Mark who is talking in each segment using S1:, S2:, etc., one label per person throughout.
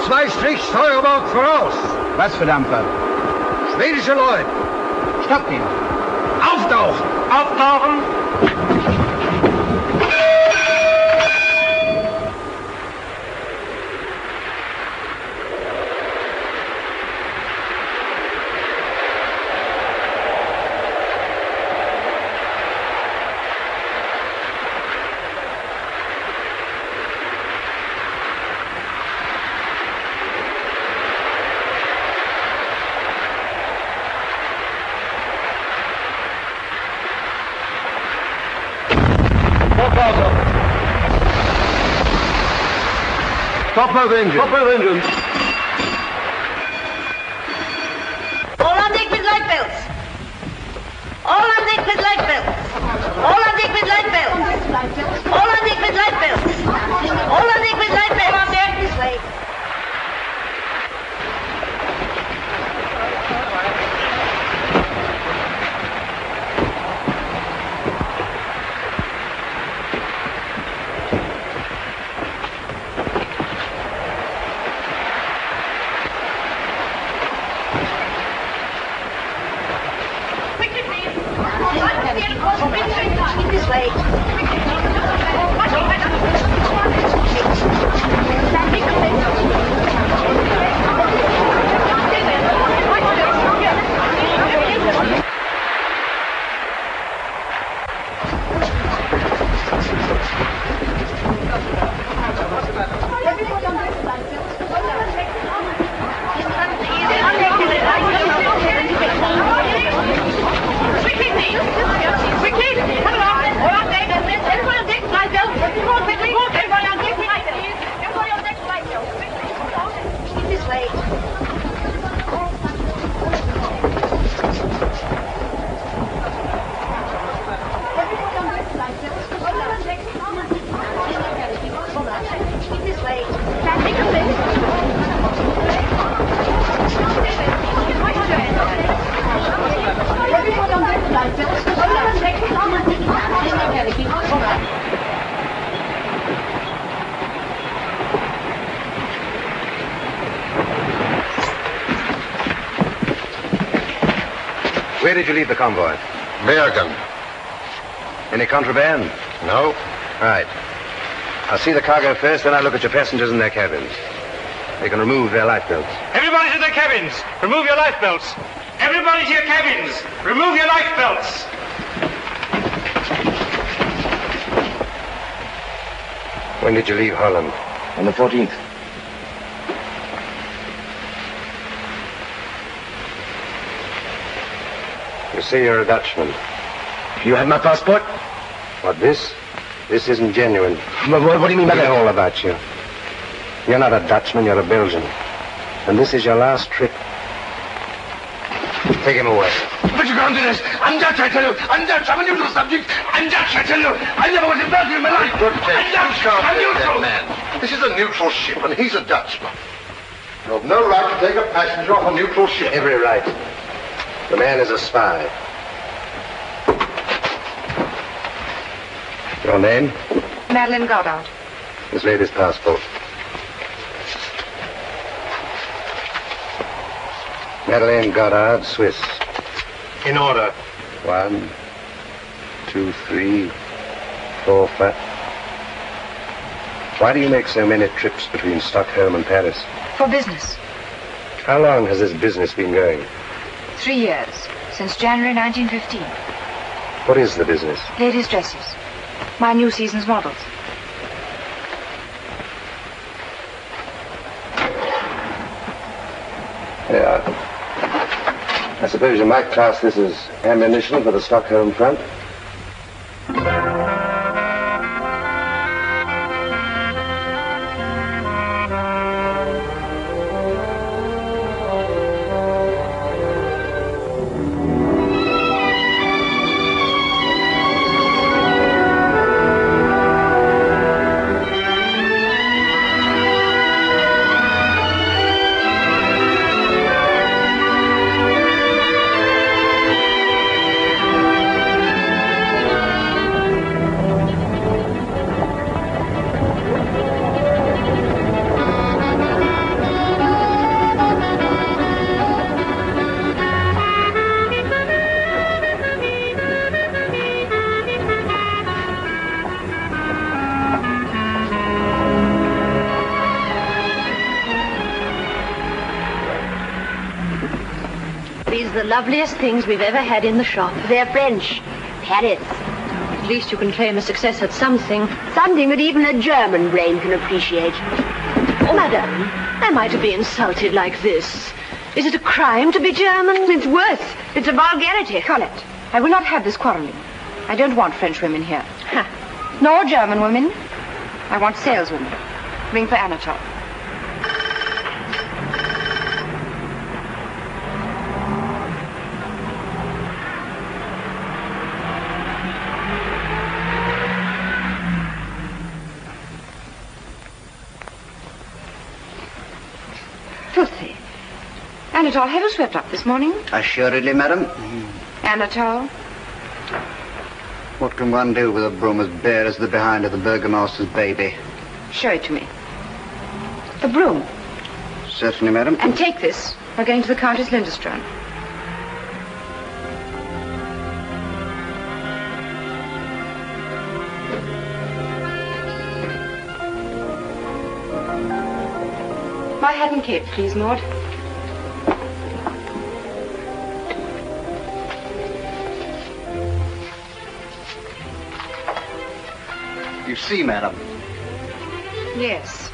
S1: 2 Steuerbord voraus.
S2: Was für Dampfer?
S1: Schwedische Leute.
S2: Shopkeeper.
S1: Auftauchen.
S3: Auftauchen.
S1: Stop both engines.
S3: Stop both engines.
S4: All on deck with light belts. All on deck with light belts. All on deck with light belts. All on deck with light belts. All on deck with light belts. On deck this way. This way.
S5: Where did you leave the convoy?
S1: Bergen.
S5: Any contraband?
S1: No.
S5: Right. I'll see the cargo first, then I'll look at your passengers and their cabins. They can remove their life belts.
S3: Everybody to their cabins. Remove your life belts. Everybody to your cabins. Remove your life belts.
S5: When did you leave Holland?
S2: On the 14th.
S5: You say you're a Dutchman.
S2: You have my passport?
S5: What, this? This isn't genuine.
S2: What do you mean by
S5: I know
S2: that?
S5: all about you. You're not a Dutchman, you're a Belgian. And this is your last trip. Take him away.
S2: But you can't do this. I'm Dutch, I tell you. I'm Dutch. I'm a neutral subject. I'm Dutch, I tell you. I never was in Belgium in my life.
S1: Good
S2: I'm Dutch. I'm neutral.
S1: man. This is a neutral ship, and he's a Dutchman. You have no right to take a passenger off a neutral ship.
S5: Every right. The man is a spy. Your name?
S6: Madeline Goddard.
S5: This lady's passport. Madeleine Goddard, Swiss.
S3: In order.
S5: 1, 2, 3, 4, 5. Why do you make so many trips between Stockholm and Paris?
S6: For business.
S5: How long has this business been going?
S6: 3 years. Since January 1915.
S5: What is the business?
S6: Ladies' dresses. My new season's models.
S5: Yeah. I suppose you might class this as ammunition for the Stockholm front?
S7: loveliest things we've ever had in the shop.
S4: They're French. Paris.
S7: At least you can claim a success at something.
S4: Something that even a German brain can appreciate.
S7: Oh, madame, am I to be insulted like this? Is it a crime to be German?
S4: It's worse. It's a vulgarity.
S6: Colette, I will not have this quarreling. I don't want French women here. Nor German women. I want saleswomen. Ring for Anatole. Filthy. Anatole, have you swept up this morning?
S8: Assuredly, madam.
S6: Anatole?
S8: What can one do with a broom as bare as the behind of the burgomaster's baby?
S6: Show it to me. The broom.
S8: Certainly, madam.
S6: And take this. We're going to the Countess Lindström. My hat and cape, please, Maud.
S8: You see, madam.
S6: Yes.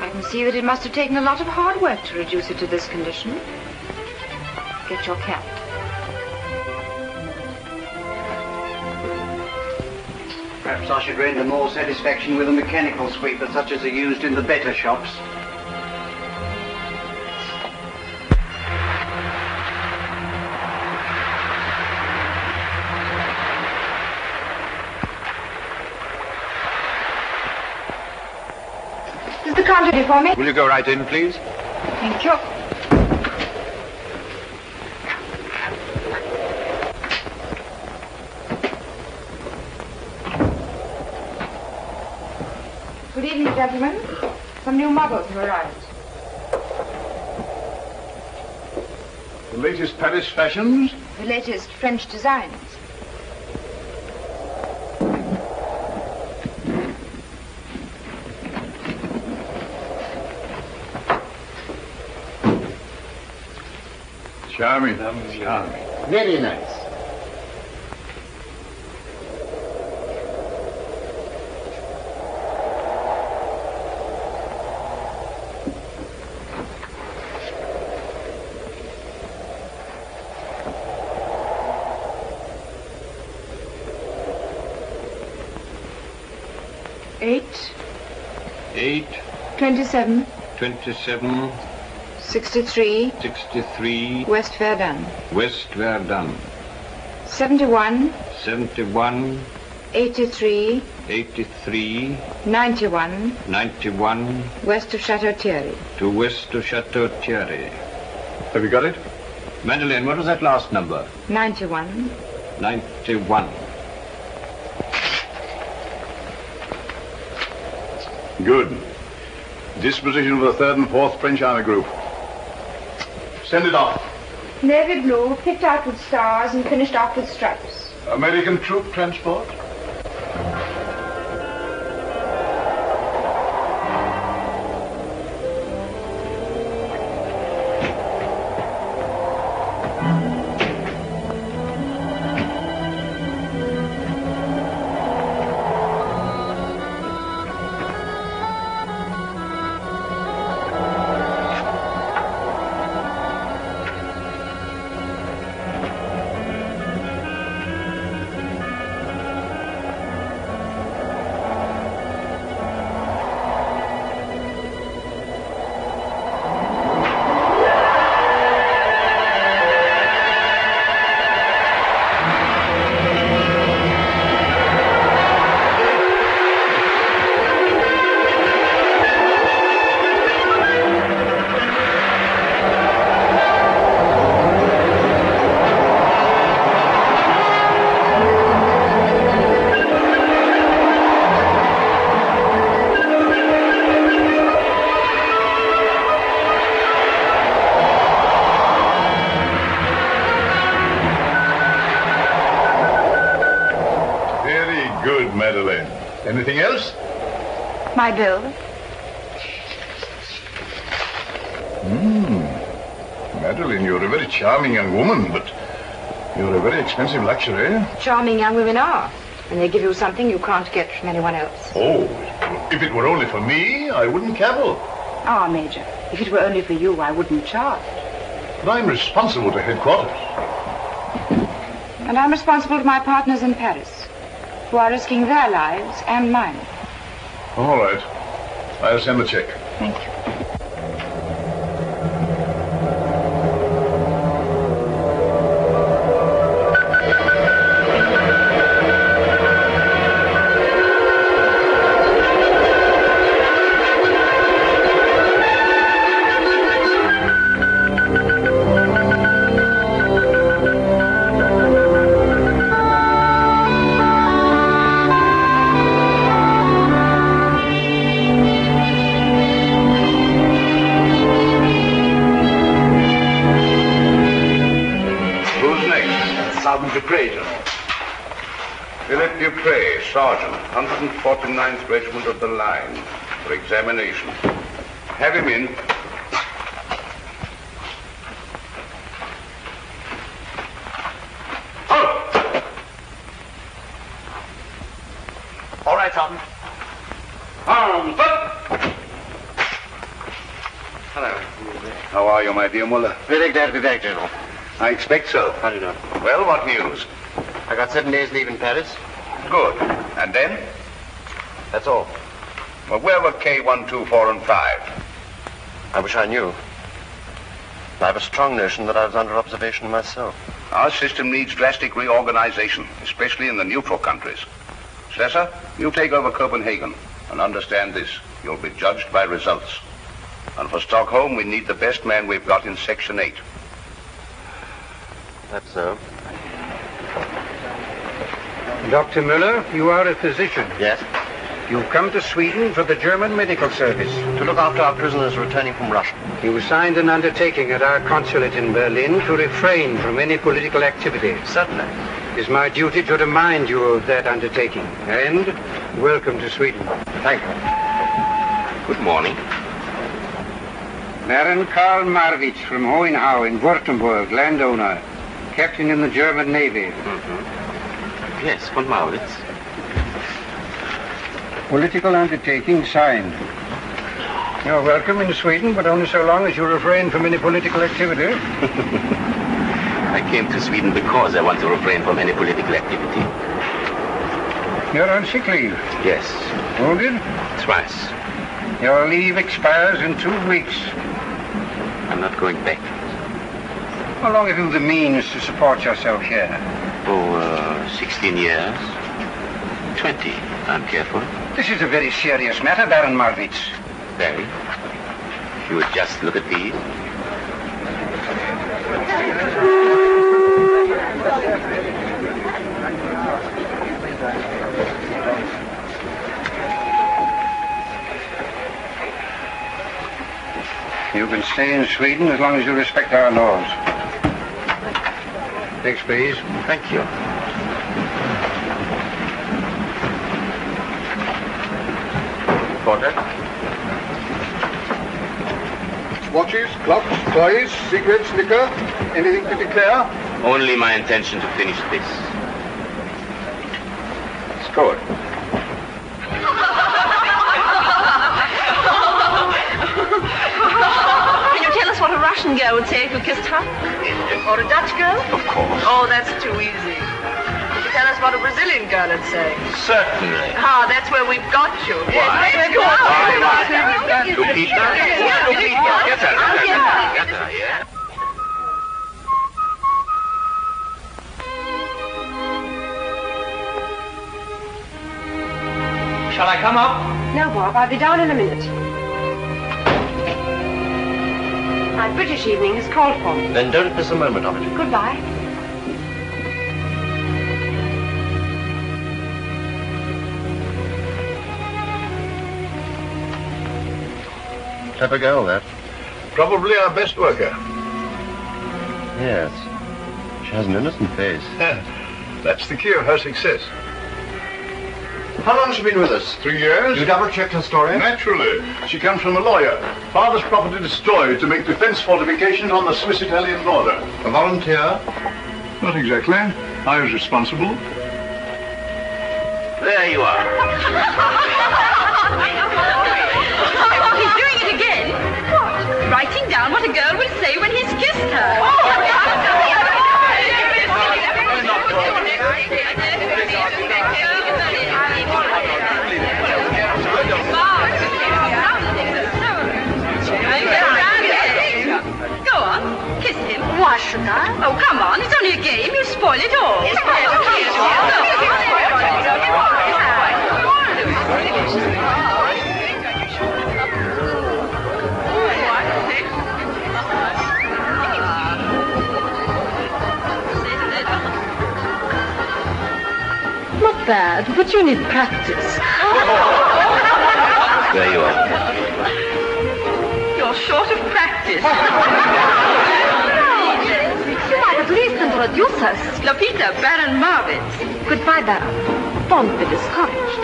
S6: I can see that it must have taken a lot of hard work to reduce it to this condition. Get your cap.
S8: Perhaps I should render more satisfaction with a mechanical sweeper such as are used in the better shops.
S6: Is the counter ready for me?
S5: Will you go right in, please?
S6: Thank you. Good evening, gentlemen. Some new models have arrived.
S1: The latest Paris fashions?
S6: The latest French designs.
S1: Charming. Charming. Very nice.
S9: Eight.
S6: 27.
S9: 27.
S6: 63.
S9: 63.
S6: West Verdun.
S9: West Verdun.
S6: 71.
S9: 71.
S6: 83.
S9: 83.
S6: 91.
S9: 91.
S6: West of Chateau Thierry.
S9: To west of Chateau Thierry.
S1: Have you got it?
S9: Madeleine, what was that last number?
S6: 91.
S9: 91.
S1: Good. Disposition of the 3rd and 4th French Army Group. Send it off.
S6: Navy blue, picked out with stars and finished off with stripes.
S1: American troop transport. Anything else?
S6: My bill.
S1: Madeline, you're a very charming young woman, but you're a very expensive luxury.
S6: Charming young women are. And they give you something you can't get from anyone else.
S1: Oh, if it were only for me, I wouldn't cavil.
S6: Ah, Major, if it were only for you, I wouldn't charge.
S1: But I'm responsible to headquarters.
S6: And I'm responsible to my partners in Paris, who are risking their lives and mine.
S1: All right. I'll send the check.
S6: Thank you.
S10: Sergeant, 149th Regiment of the Line, for examination. Have him in. Halt!
S2: All right, Sergeant.
S10: Arms up!
S5: Hello.
S10: How are you, my dear Muller?
S5: Very glad to be back, General.
S10: I expect so.
S5: How do you know?
S10: Well, what news?
S5: I got 7 days leave in Paris.
S10: Good. And then?
S5: That's all.
S10: Well, where were K1, 2, 4, and 5?
S5: I wish I knew. I have a strong notion that I was under observation myself.
S10: Our system needs drastic reorganization, especially in the neutral countries. Slesser, you take over Copenhagen, and understand this. You'll be judged by results. And for Stockholm, we need the best man we've got in Section 8.
S5: That's so.
S11: Dr. Müller, you are a physician.
S5: Yes?
S11: You've come to Sweden for the German medical service.
S5: To look after our prisoners returning from Russia.
S11: You signed an undertaking at our consulate in Berlin to refrain from any political activity.
S5: Certainly.
S11: It is my duty to remind you of that undertaking. And welcome to Sweden.
S5: Thank you. Good morning.
S11: Baron Karl Marwitz from Hohenhau in Württemberg, landowner. Captain in the German Navy.
S5: Mm-hmm. Yes, von Marwitz.
S11: Political undertaking signed. You're welcome in Sweden, but only so long as you refrain from any political activity.
S5: I came to Sweden because I want to refrain from any political activity.
S11: You're on sick leave?
S5: Yes.
S11: Wounded?
S5: Twice.
S11: Your leave expires in 2 weeks.
S5: I'm not going back.
S11: How long have you the means to support yourself here?
S5: 16 years. 20, I'm careful.
S11: This is a very serious matter, Baron Marwitz.
S5: Very. If you would just look at these.
S11: You can stay in Sweden as long as you respect our laws. Next, please.
S5: Thank you. Porter?
S1: Watches, clocks, toys, cigarettes, liquor, anything to declare?
S5: Only my intention to finish this. It's good.
S7: Can you tell us what a Russian girl would say if you kissed her? Or a Dutch girl?
S5: Of course.
S7: Oh, that's too easy. Could you tell us what a Brazilian girl would say?
S5: Certainly.
S7: Ah, that's where we've got you.
S5: Why?
S7: Let's go.
S5: Lupita? Lupita. Get her. Get her, yeah?
S3: Shall I come up?
S6: No, Bob, I'll be down in a minute. My British evening has called for me.
S5: Then don't miss a moment of it.
S6: Goodbye.
S5: Clever girl, that.
S1: Probably our best worker.
S5: Yes. She has an innocent face.
S1: That's the key of her success.
S11: How long has she been with us?
S1: 3 years.
S11: You double-checked her story?
S1: Naturally. She comes from a lawyer. Father's property destroyed to make defense fortifications on the Swiss-Italian border.
S11: A volunteer?
S1: Not exactly. I was responsible.
S2: There you are.
S12: He's doing it again. What? Writing down what a girl will say when he's kissed her. Go on, kiss him.
S7: Why should I?
S12: Oh, come on, it's only a game. You spoil it all.
S7: Not bad, but you need practice.
S2: There you are.
S12: You're short of practice.
S7: You might at least introduce us.
S12: Lopita, Baron Marvitz.
S7: Goodbye, Baron. Don't be discouraged.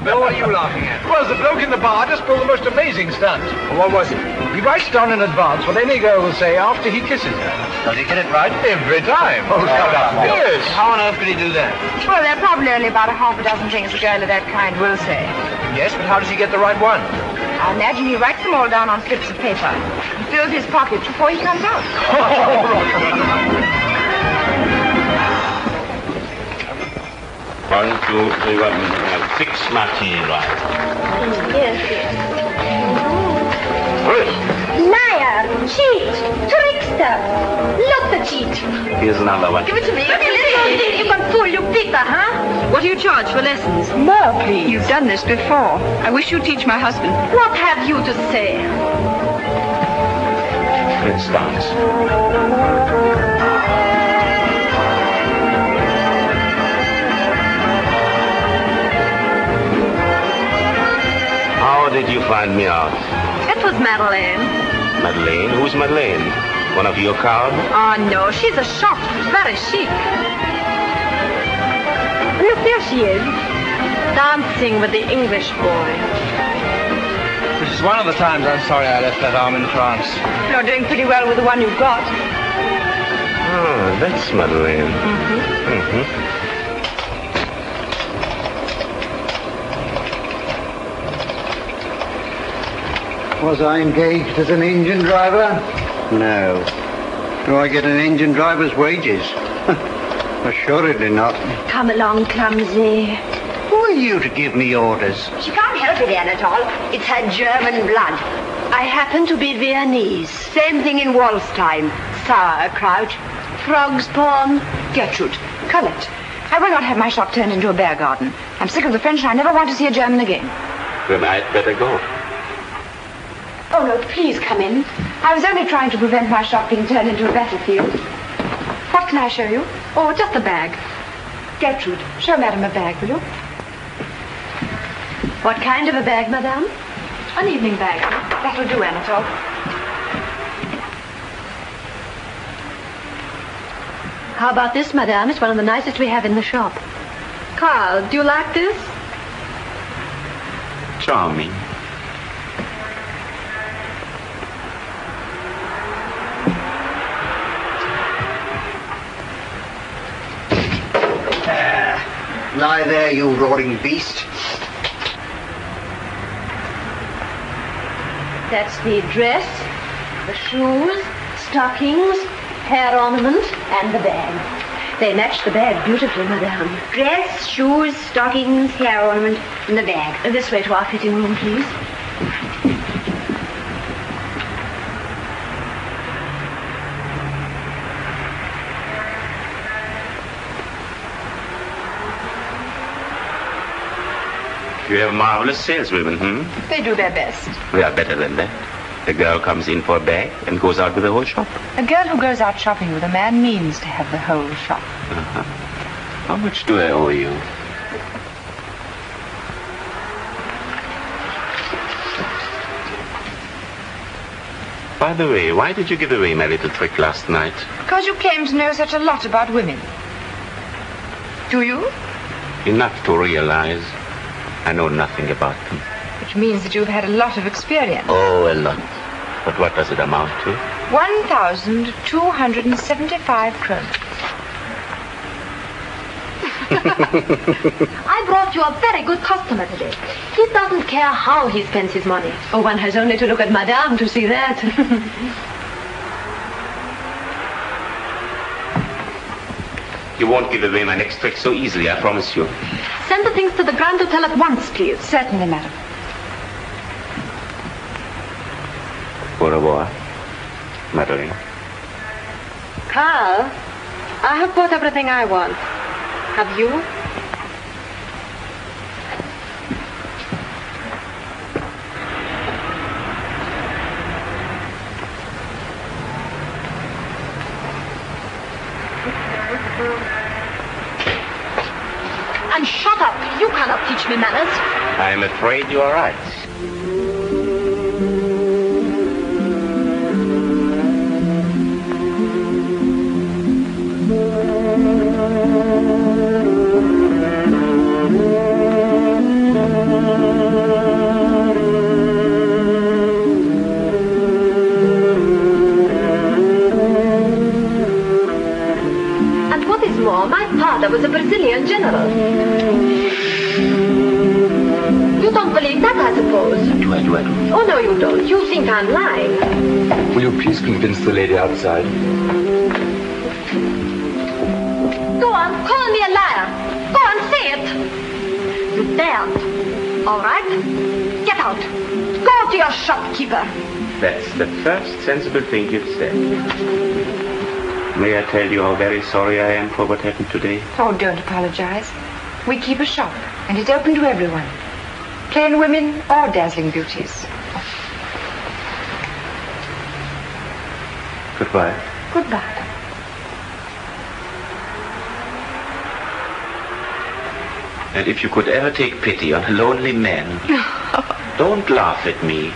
S11: Bill, what are you laughing at? Well, the bloke in the bar just pulled the most amazing stunt. Well, what was it? He writes down in advance what any girl will say after he kisses her. Does he get it right? Every time. Oh, shut up. Yes. How on earth could he do that?
S6: Well, there are probably only about a half a dozen things a girl of that kind will say.
S11: Yes, but how does he get the right one?
S6: I imagine he writes them all down on slips of paper and fills his pockets before he comes out.
S2: One, two, three, one. 6 martini, right?
S7: Yes. Liar, cheat, trickster. Look the cheat.
S2: Here's another one.
S7: Give it to me. You can fool you Peter, huh?
S12: What do you charge for lessons?
S7: More, please.
S12: You've done this before. I wish you'd teach my husband.
S7: What have you to say?
S2: Let's dance. How did you find me out?
S12: It was Madeleine.
S2: Madeleine? Who's Madeleine? One of your crowd?
S12: Oh, no, she's a shop. Very chic.
S7: Look, there she is. Dancing with the English boy.
S11: This is one of the times I'm sorry I left that arm in France.
S6: You're doing pretty well with the one you've got.
S2: Oh, that's Madeleine. Mm-hmm.
S8: Was I engaged as an engine driver? No. Do I get an engine driver's wages? Assuredly not.
S7: Come along, clumsy.
S8: Who are you to give me orders?
S4: She can't help it, Anatole. It's her German blood.
S7: I happen to be Viennese.
S4: Same thing in waltz time. Sauerkraut.
S7: Frog's pawn.
S6: Gertrude, Colette, I will not have my shop turned into a bear garden. I'm sick of the French and I never want to see a German again.
S2: Then I'd better go.
S6: Oh, no, please come in. I was only trying to prevent my shop being turned into a battlefield. What can I show you?
S7: Oh, just a bag.
S6: Gertrude, show Madame a bag, will you?
S7: What kind of a bag, madame?
S6: An evening bag. That'll do, Anatole.
S7: How about this, madame? It's one of the nicest we have in the shop. Carl, do you like this?
S2: Charming.
S8: Lie there, you roaring beast.
S7: That's the dress, the shoes, stockings, hair ornament, and the bag. They match the bag beautifully, madame.
S4: Dress, shoes, stockings, hair ornament, and the bag.
S7: This way to our fitting room, please.
S2: You have marvelous saleswomen,
S6: They do their best.
S2: We are better than that.
S13: The girl comes in for a bag and goes out with the whole shop.
S6: A girl who goes out shopping with a man means to have the whole shop.
S13: Uh-huh. How much do I owe you? By the way, why did you give away my little trick last night?
S6: Because you claim to know such a lot about women. Do you?
S13: Enough to realize I know nothing about them.
S6: Which means that you've had a lot of experience.
S13: Oh, a lot. But what does it amount to?
S6: 1,275 kroner.
S7: I brought you a very good customer today. He doesn't care how he spends his money. Oh, one has only to look at Madame to see that.
S13: You won't give away my next trick so easily, I promise you.
S7: Send the things to the Grand Hotel at once, please.
S6: Certainly, madam.
S13: Au revoir, Madeline.
S7: Carl, I have bought everything I want. Have you? And shut up. You cannot teach me manners.
S13: I am afraid you are right.
S7: And what is more, my father was a Brazilian general. You don't believe that, I suppose?
S13: Do I?
S7: Oh, no, you don't. You think I'm lying.
S14: Will you please convince the lady outside?
S7: Go on, call me a liar. Go on, say it. You daren't. All right? Get out. Go to your shopkeeper.
S13: That's the first sensible thing you've said. May I tell you how very sorry I am for what happened today?
S6: Oh, don't apologize. We keep a shop, and it's open to everyone. Plain women or dazzling beauties.
S13: Goodbye.
S6: Goodbye.
S13: And if you could ever take pity on a lonely man, don't laugh at me.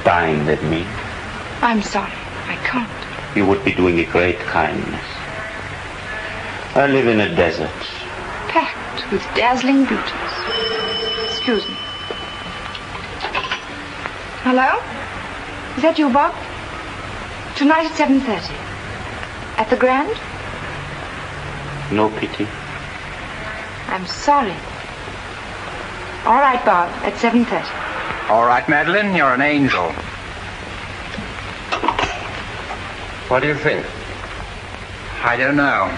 S13: Dine with me.
S6: I'm sorry. I can't.
S13: You would be doing a great kindness. I live in a desert.
S6: Packed with dazzling beauties. Excuse me. Hello? Is that you, Bob? Tonight at 7:30. At the Grand?
S13: No pity.
S6: I'm sorry. All right, Bob, at 7:30.
S11: All right, Madeline, you're an angel.
S9: What do you think?
S11: I don't know.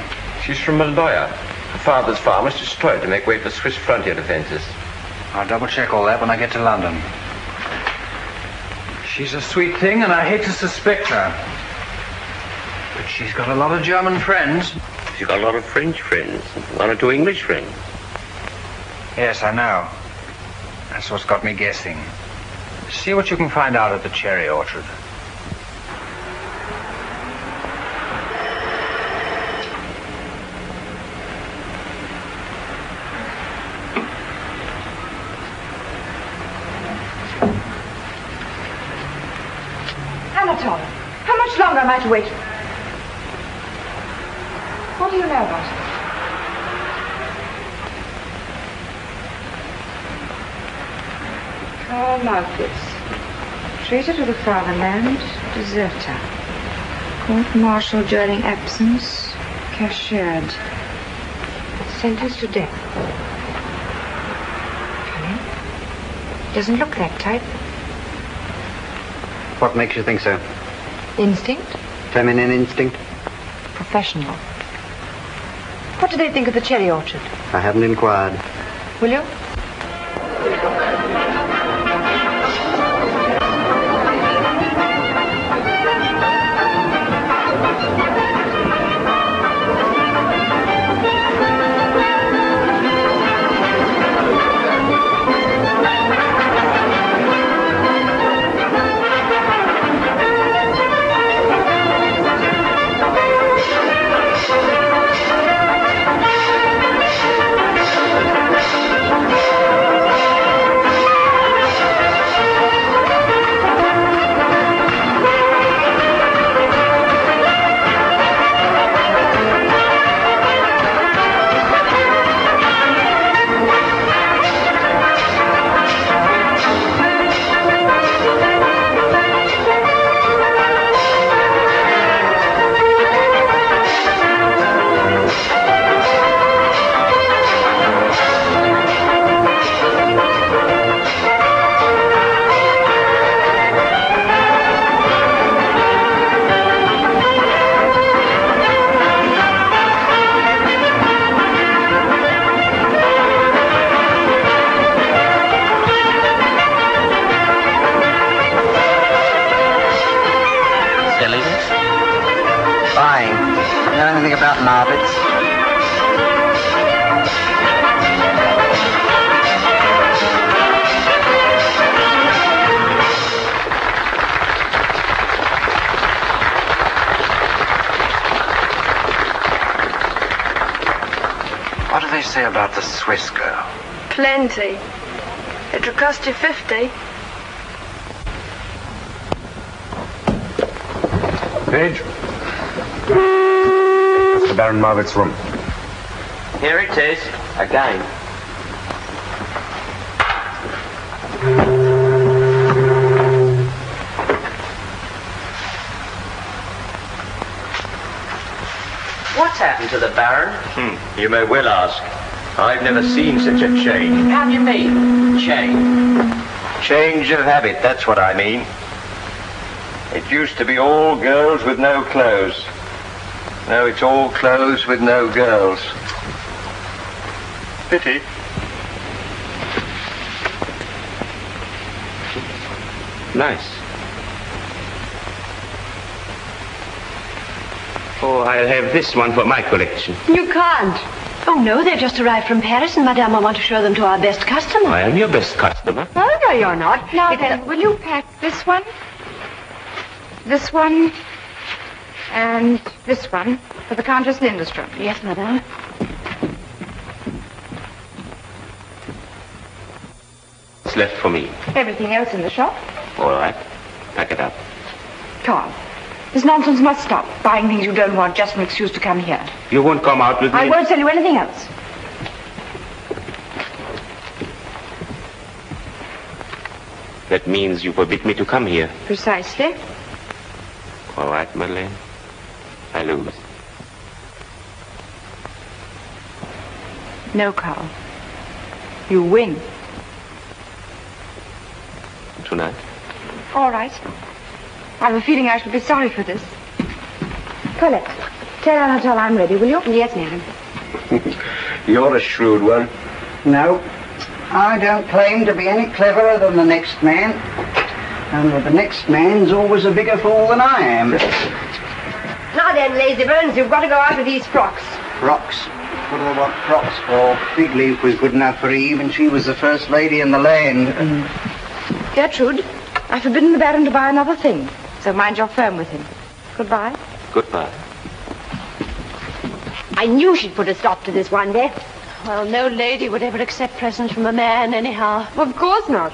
S9: She's from Moldoya. Her father's farm was destroyed to make way for Swiss frontier defenses.
S11: I'll double-check all that when I get to London. She's a sweet thing, and I hate to suspect her. But she's got a lot of German friends.
S13: She's got a lot of French friends. One or two English friends.
S11: Yes, I know. That's what's got me guessing. See what you can find out at the cherry orchard.
S6: Anatole, how much longer am I to wait? What do you know about it? Carl Malthus, traitor to the fatherland, deserter. Court-martial during absence, cashiered. Sentenced to death. Funny. Doesn't look that type.
S8: What makes you think so?
S6: Instinct?
S8: Feminine instinct?
S6: Professional. What do they think of the cherry orchard?
S8: I haven't inquired.
S6: Will you?
S9: Selling?
S8: Buying. Know anything about markets?
S5: What do they say about the Swiss girl?
S15: Plenty. It'll cost you 50.
S14: Page. Mr. Baron Marvitt's room.
S9: Here it is. Again. What's happened to the Baron?
S16: You may well ask. I've never seen such a change.
S9: How do you mean, change?
S16: Change of habit, that's what I mean. It used to be all girls with no clothes. Now it's all clothes with no girls. Pity.
S13: Nice. Oh, I'll have this one for my collection.
S7: You can't. Oh, no, they've just arrived from Paris, and Madame, I want to show them to our best customer.
S13: I am your best customer.
S6: Oh, no, you're not. Now then, will you pack this one, and this one for the Countess Lindström?
S7: Yes, Madame.
S13: What's left for me?
S6: Everything else in the shop.
S13: All right. Pack it up.
S6: Carl, this nonsense must stop. Buying things you don't want, just an excuse to come here.
S13: You won't come out with me?
S6: I won't tell you anything else.
S13: That means you forbid me to come here.
S6: Precisely.
S13: All right, Madeleine. I lose.
S6: No, Carl. You win.
S13: Tonight?
S6: All right. I have a feeling I shall be sorry for this. Colette, tell Anatole I'm ready, will you?
S7: Yes, madam.
S16: You're a shrewd one.
S8: No, I don't claim to be any cleverer than the next man. Only the next man's always a bigger fool than I am.
S4: Now then, lazy bones, you've got to go out with these frocks.
S8: Frocks? What do they want frocks for? Big Leaf was good enough for Eve, and she was the first lady in the land.
S6: Gertrude, I've forbidden the Baron to buy another thing, so mind your firm with him. Goodbye.
S13: Goodbye.
S7: I knew she'd put a stop to this one day. Well, no lady would ever accept presents from a man, anyhow.
S15: Of course not.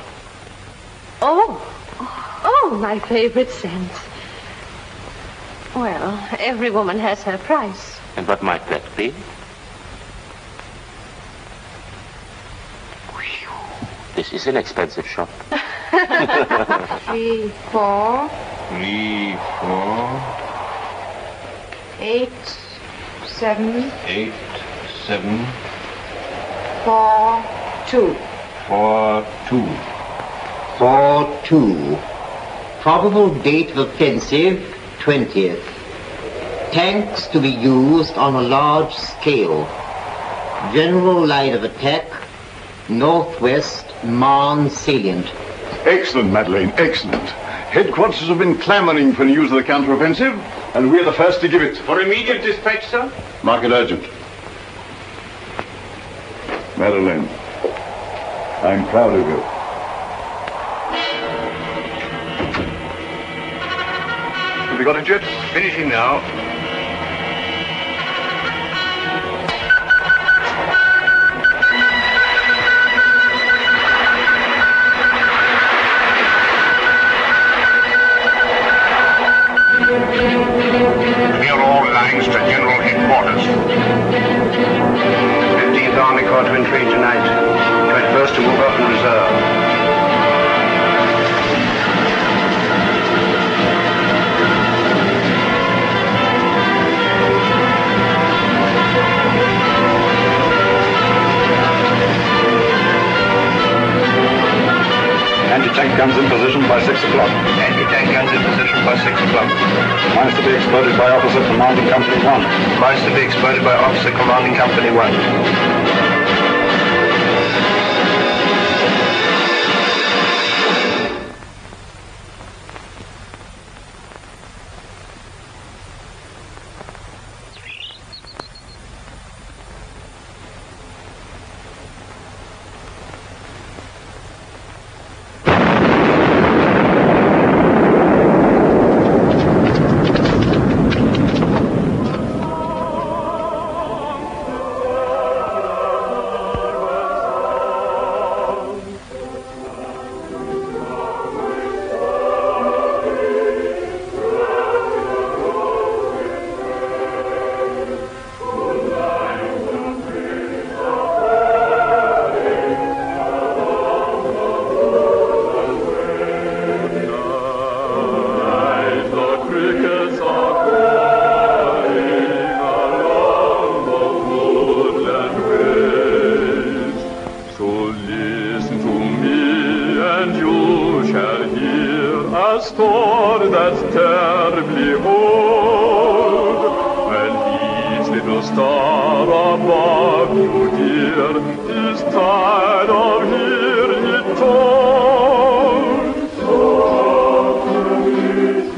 S7: Oh, my favorite scent. Well, every woman has her price.
S13: And what might that be? This is an expensive shop.
S6: 3, 4.
S16: 3, 4.
S6: 8, 7.
S16: 8, 7.
S6: 4, 2.
S16: 4, 2.
S17: 4, 2. Probable date of offensive, 20th. Tanks to be used on a large scale. General line of attack, northwest Marne salient.
S1: Excellent, Madeleine, excellent. Headquarters have been clamoring for news of the counter-offensive, and we're the first to give it.
S3: For immediate dispatch, sir?
S1: Mark it urgent. Madeleine, I'm proud of you. Have you got it yet?
S10: Finishing now. Clear all lines to General Headquarters.
S5: 15th Army Corps to retreat tonight. 21st to move up in reserve.
S1: Anti-tank guns in position by 6 o'clock.
S10: Anti-tank guns in position by 6 o'clock.
S1: Mines to be exploded by Officer Commanding Company 1.
S10: Mines to be exploded by Officer Commanding Company 1.
S18: behold, when each little star above you, dear, is tired of hearing it told. Often is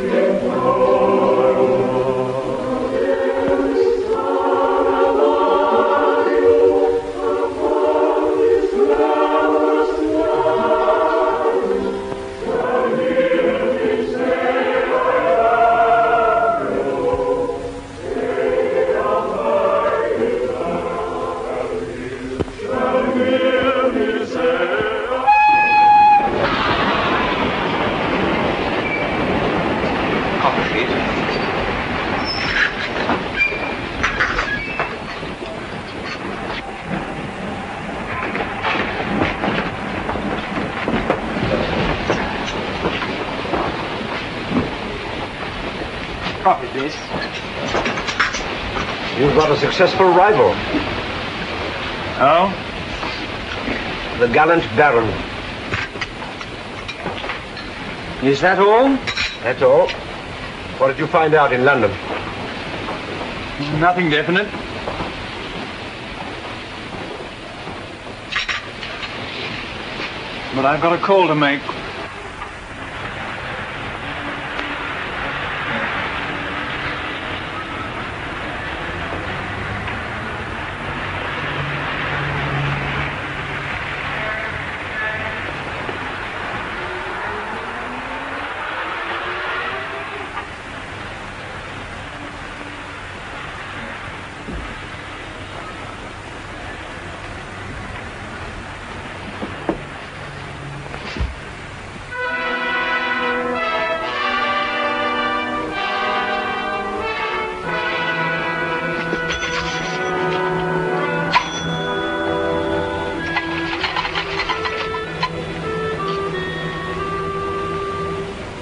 S18: it
S11: Copy this.
S5: You've got a successful rival.
S11: Oh?
S5: The gallant Baron.
S11: Is that all?
S5: That's all. What did you find out in London?
S11: Nothing definite. But I've got a call to make.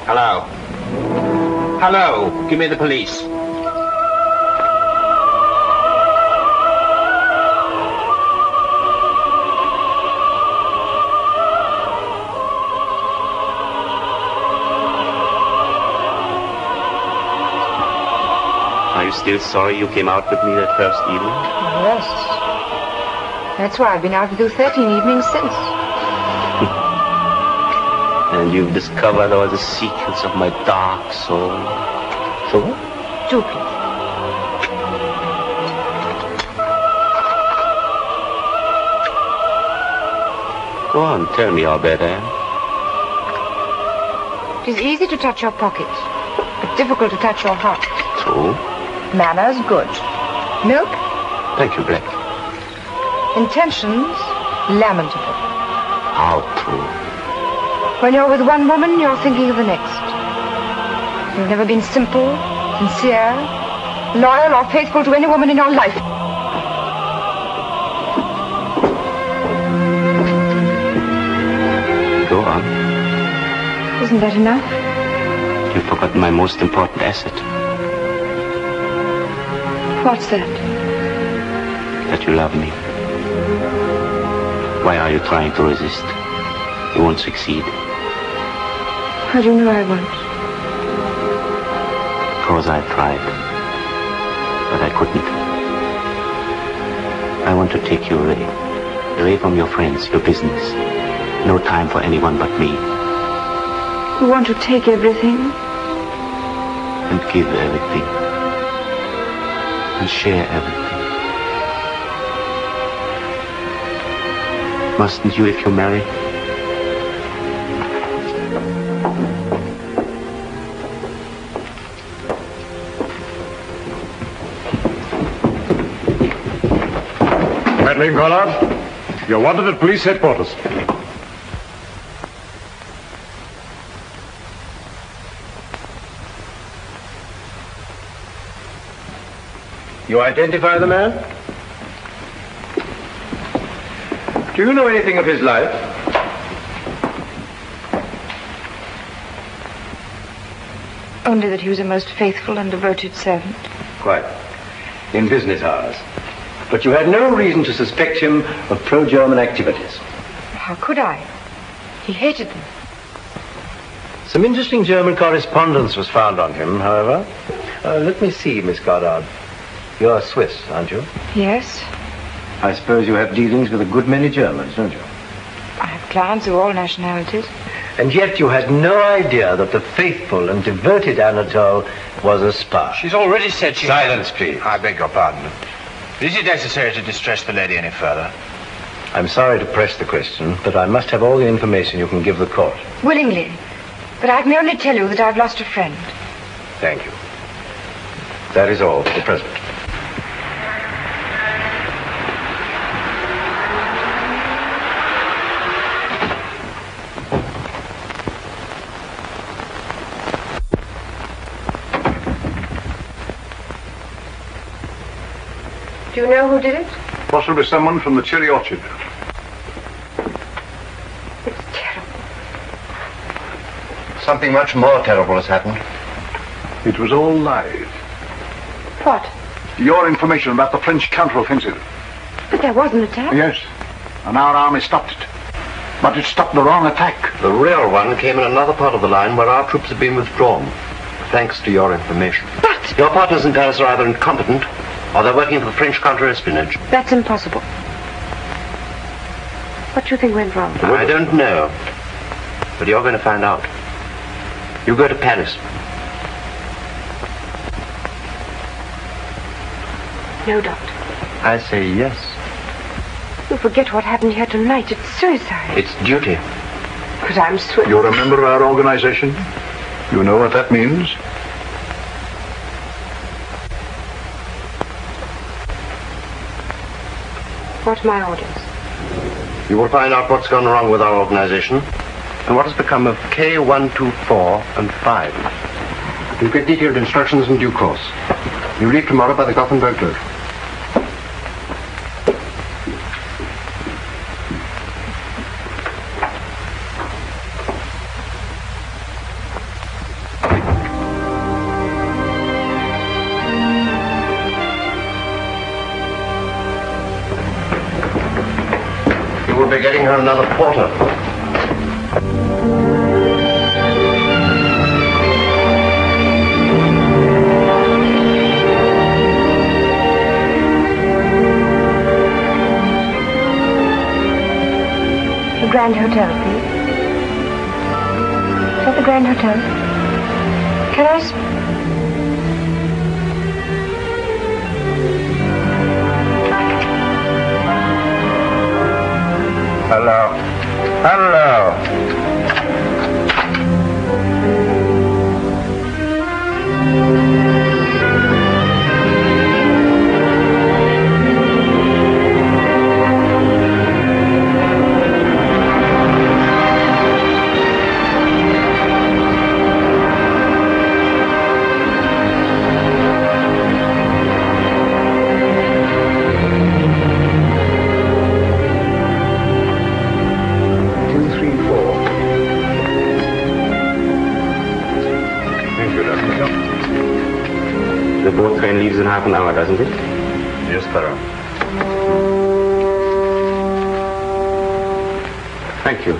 S5: Hello. Hello. Give me the police.
S13: Are you still sorry you came out with me that first evening?
S6: Yes. That's why I've been out with you 13 evenings since.
S13: And you've discovered all the secrets of my dark soul. So what?
S6: Do please.
S13: Go on, tell me how bad I am.
S6: It is easy to touch your pocket, but difficult to touch your heart.
S13: True.
S6: Manners, good. Milk,
S13: Thank you, Black.
S6: intentions, lamentable.
S13: How true.
S6: When you're with one woman, you're thinking of the next. You've never been simple, sincere, loyal, or faithful to any woman in your life.
S13: Go on.
S6: Isn't that enough?
S13: You've forgotten my most important asset.
S6: What's that?
S13: That you love me. Why are you trying to resist? You won't succeed.
S6: How do you know I won't?
S13: Because I tried. But I couldn't. I want to take you away. Away from your friends, your business. No time for anyone but me.
S6: You want to take everything?
S13: And give everything. And share everything. Mustn't you if you marry?
S14: Madeline Conrad, you're wanted at police headquarters.
S5: You identify the man? Do you know anything of his life?
S6: Only that he was a most faithful and devoted servant.
S5: Quite. In business hours. But you had no reason to suspect him of pro-German activities.
S6: How could I? He hated them.
S5: Some interesting German correspondence was found on him, however. Let me see, Miss Goddard. You're Swiss, aren't you?
S6: Yes.
S5: I suppose you have dealings with a good many Germans, don't you?
S6: I have clients of all nationalities.
S5: And yet you had no idea that the faithful and devoted Anatole was a spy.
S11: She's already said she...
S5: Silence, please.
S11: I beg your pardon. Is it necessary to distress the lady any further?
S5: I'm sorry to press the question, but I must have all the information you can give the court.
S6: Willingly. But I can only tell you that I've lost a friend.
S5: Thank you. That is all for the present.
S6: Do you know who did it?
S1: Possibly someone from the cherry orchard.
S6: It's terrible.
S5: Something much more terrible has happened.
S1: It was all lies.
S6: What?
S1: Your information about the French counter-offensive.
S6: But there was an attack.
S1: Yes, and our army stopped it. But it stopped the wrong attack.
S5: The real one came in another part of the line where our troops had been withdrawn, thanks to your information.
S6: But...
S5: Your partners in Paris are either incompetent or they're working for the French counter-espionage.
S6: That's impossible. What do you think went wrong?
S5: I don't know. But you're going to find out. You go to Paris.
S6: No, Doctor.
S5: I say yes.
S6: You forget what happened here tonight. It's suicide.
S5: It's duty.
S6: But I'm Swiss.
S1: You're a member of our organization? You know what that means?
S6: What are my orders?
S5: You will find out what's gone wrong with our organization and what has become of K124 and 5. You get detailed instructions in due course. You leave tomorrow by the Gothenburg boat. We'll be getting her another porter.
S6: The Grand Hotel, please. Is that the Grand Hotel? Can I...
S5: Hello. Hello.
S13: The boat train leaves in half an hour, doesn't it?
S5: Yes, Sparrow.
S13: Thank you.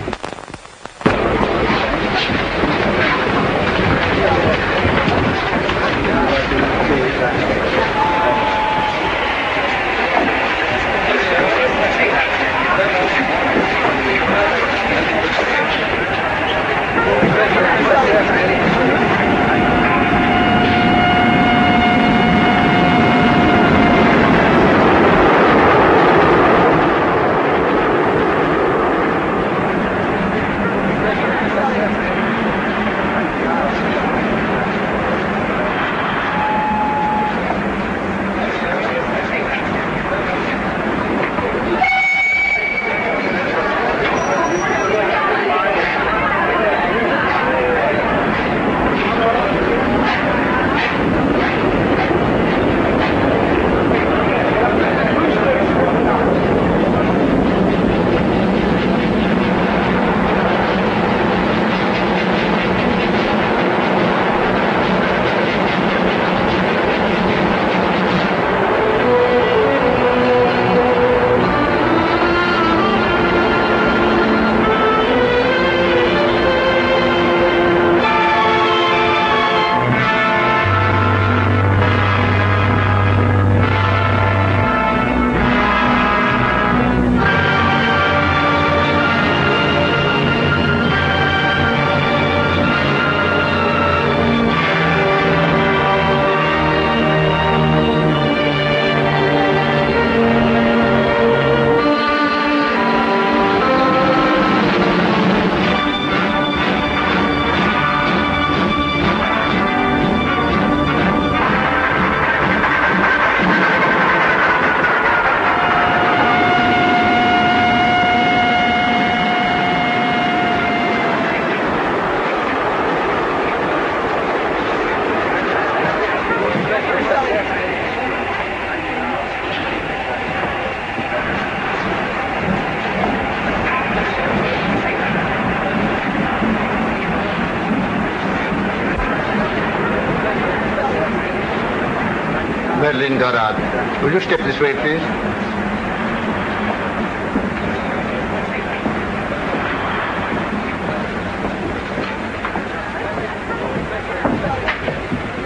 S8: Madeline Goddard, will you step this way, please?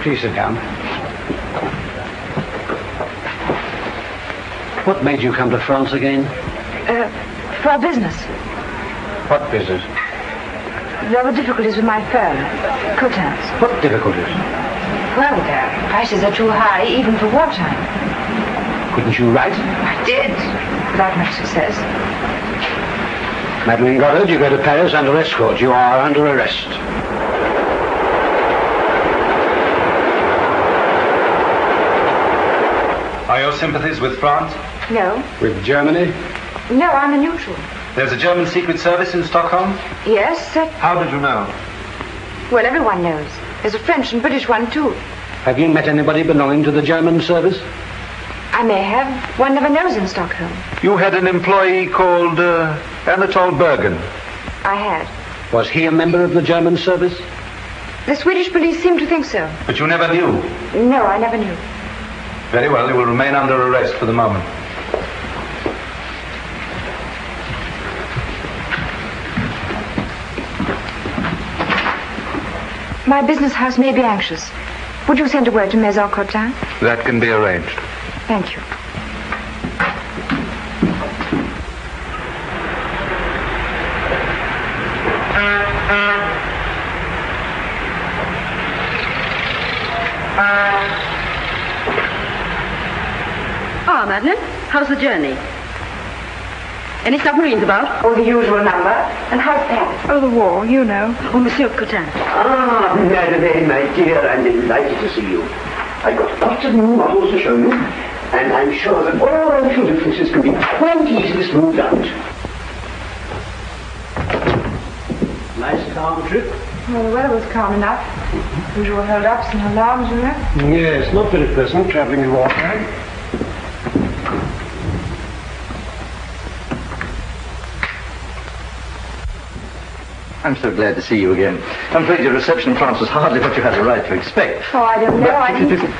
S8: Please sit down. What made you come to France again?
S6: For our business.
S8: What business?
S6: There were difficulties with my firm, Cotin's.
S8: What difficulties?
S6: Well, the prices are too high, even for wartime.
S8: Couldn't you write?
S6: I did, without much success.
S8: Madeline Goddard, you go to Paris under escort. You are under arrest.
S19: Are your sympathies with France?
S6: No.
S8: With Germany?
S6: No, I'm a neutral.
S19: There's a German secret service in Stockholm?
S6: Yes,
S8: How did you know?
S6: well, everyone knows. There's a French and British one, too.
S8: Have you met anybody belonging to the German service?
S6: I may have. One never knows in Stockholm.
S11: You had an employee called Anatole Bergen.
S6: I had.
S8: Was he a member of the German service?
S6: The Swedish police seem to think so.
S19: But you never knew.
S6: No, I never knew.
S19: Very well, you will remain under arrest for the moment.
S6: My business house may be anxious. Would you send a word to Maison Cotin?
S11: That can be arranged.
S6: Thank you.
S12: Ah, Madeline, how's the journey? Any submarines about?
S6: Oh, the usual number. And how's Paris? Oh, the war, you know.
S12: Oh, Monsieur Cotin.
S20: Ah, Madeleine, my dear, I'm delighted to see you. I've got lots of new models to show you, and I'm sure that all our little differences can be quite easily smoothed out.
S8: Nice calm trip.
S6: Well, the weather was calm enough. Usual hold-ups and alarms, you know.
S8: Yes, not very pleasant traveling in wartime.
S11: I'm so glad to see you again. I'm afraid your reception in France was hardly what you had a right to expect.
S6: Oh, I don't know. I didn't...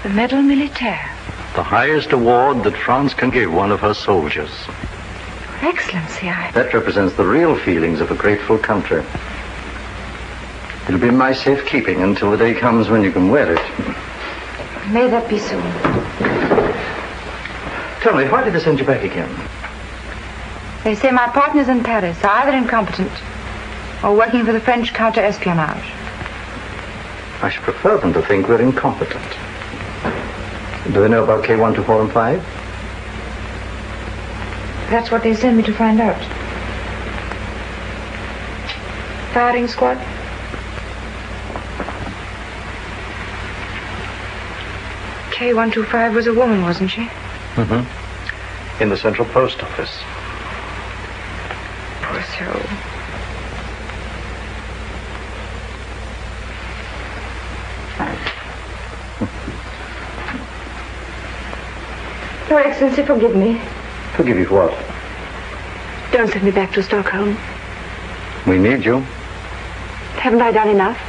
S6: The Medal Militaire.
S11: The highest award that France can give one of her soldiers.
S6: Your Excellency,
S11: That represents the real feelings of a grateful country. It'll be in my safekeeping until the day comes when you can wear it.
S6: May that be soon.
S11: Tell me, why did they send you back again?
S6: They say my partners in Paris are either incompetent or working for the French counter-espionage.
S11: I should prefer them to think we're incompetent. Do they know about K124 and 5?
S6: That's what they sent me to find out. Firing squad? K125 was a woman, wasn't she?
S11: Mm-hmm. In the Central Post Office.
S6: Poor soul. Your Excellency, forgive me.
S11: Forgive you for what?
S6: Don't send me back to Stockholm.
S11: We need you.
S6: Haven't I done enough?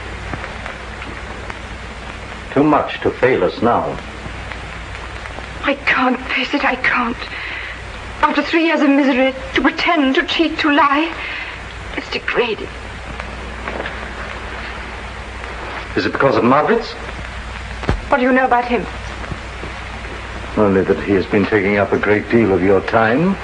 S11: Too much to fail us now.
S6: I can't face it, I can't. After 3 years of misery, to pretend, to cheat, to lie, it's degrading.
S11: Is it because of Margaret's?
S6: What do you know about him?
S11: Only that he has been taking up a great deal of your time.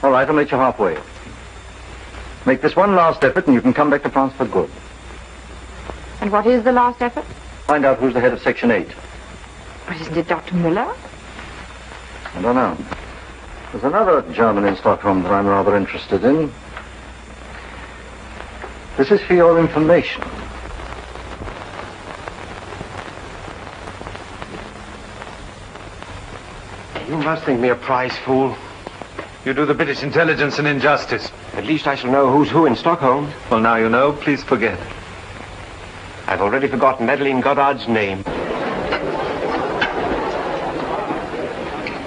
S11: All right, I'll meet you halfway. Make this one last effort and you can come back to France for good.
S6: And what is the last effort?
S11: Find out who's the head of Section 8.
S6: But isn't it Dr. Müller?
S11: I don't know. There's another German in Stockholm that I'm rather interested in. This is for your information.
S21: You must think me a prize fool. You do the British intelligence an injustice. At least I shall know who's who in Stockholm.
S11: Well, now you know. Please forget.
S21: I've already forgotten Madeline Goddard's name.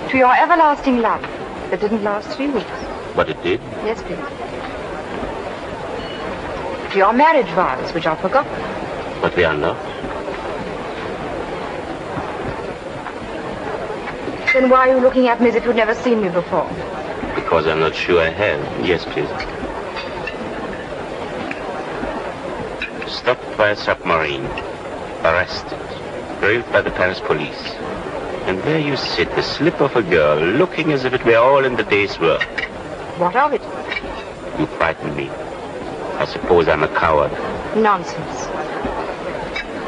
S6: To your everlasting love that didn't last 3 weeks.
S9: But it did.
S6: Yes, please. To your marriage vows, which are forgotten.
S9: But they are not.
S6: Then why are you looking at me as if you'd never seen me before?
S9: Because I'm not sure I have. Yes, please. Stopped by a submarine. Arrested. Grilled by the Paris police. And there you sit, the slip of a girl, looking as if it were all in the day's work.
S6: What of it?
S9: You frighten me. I suppose I'm a coward.
S6: Nonsense.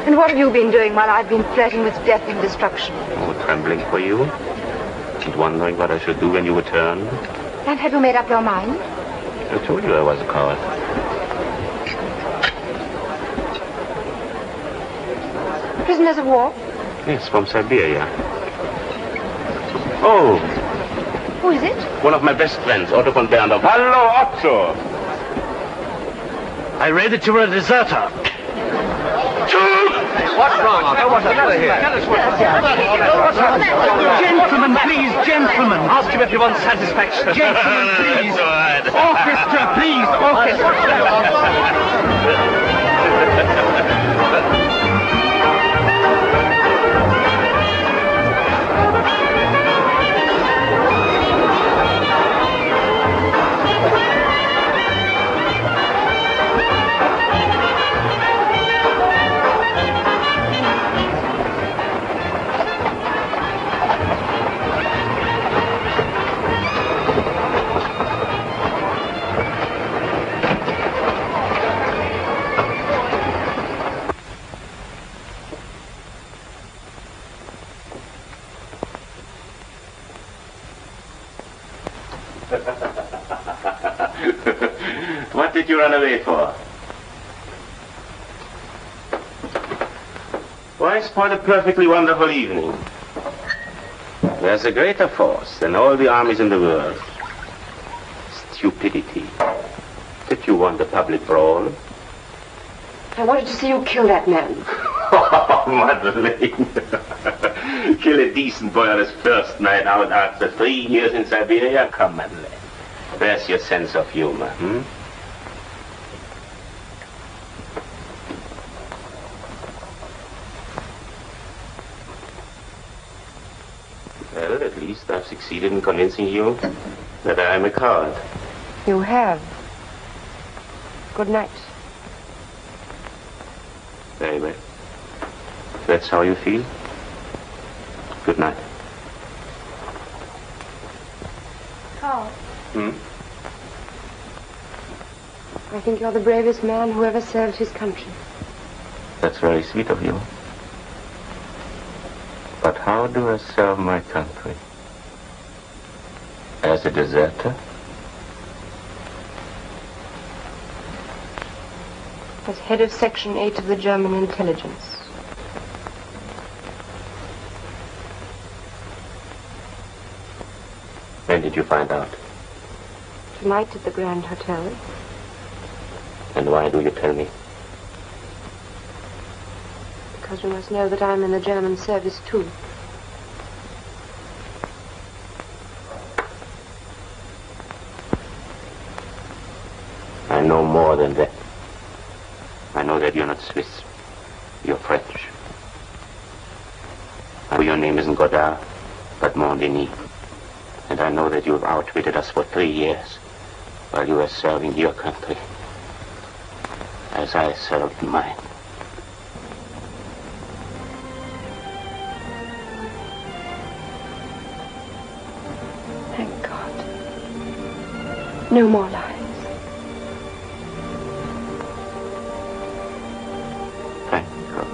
S6: And what have you been doing while I've been flirting with death and destruction?
S9: Oh, trembling for you? And wondering what I should do when you return?
S6: And have you made up your mind?
S9: I told you I was a coward.
S6: Prisoners of war?
S9: Yes, from Siberia. Oh!
S6: Who is it?
S9: One of my best friends, Otto von Berndorf. Hello, Otto!
S11: I read that you were a deserter.
S21: What's wrong, Otto? What's the matter here?
S11: Gentlemen, please, gentlemen. Ask him if he wants satisfaction. Gentlemen, please. Orchestra, please,
S9: What did you run away for? Why spoil a perfectly wonderful evening? There's a greater force than all the armies in the world. Stupidity. Did you want a public brawl?
S6: I wanted to see you kill that man.
S9: Oh, Madeleine. Kill a decent boy on his first night out after 3 years in Siberia? Come, Madeleine. Where's your sense of humor, hmm? Well, at least I've succeeded in convincing you that I am a coward.
S6: You have. Good night.
S9: Very well. That's how you feel? Good night.
S6: Carl,
S9: Hmm?
S6: I think you're the bravest man who ever served his country.
S9: That's very sweet of you. But how do I serve my country? As a deserter?
S6: As head of Section 8 of the German intelligence.
S9: When did you find out?
S6: Tonight at the Grand Hotel.
S9: And why do you tell me?
S6: Because you must know that I'm in the German service too.
S9: I know more than that. I know that you're not Swiss. You're French. I know your name isn't Godard, but Mondini. And I know that you've outwitted us for 3 years while you were serving your country as I served mine.
S6: Thank God. No more lies.
S9: Thank God.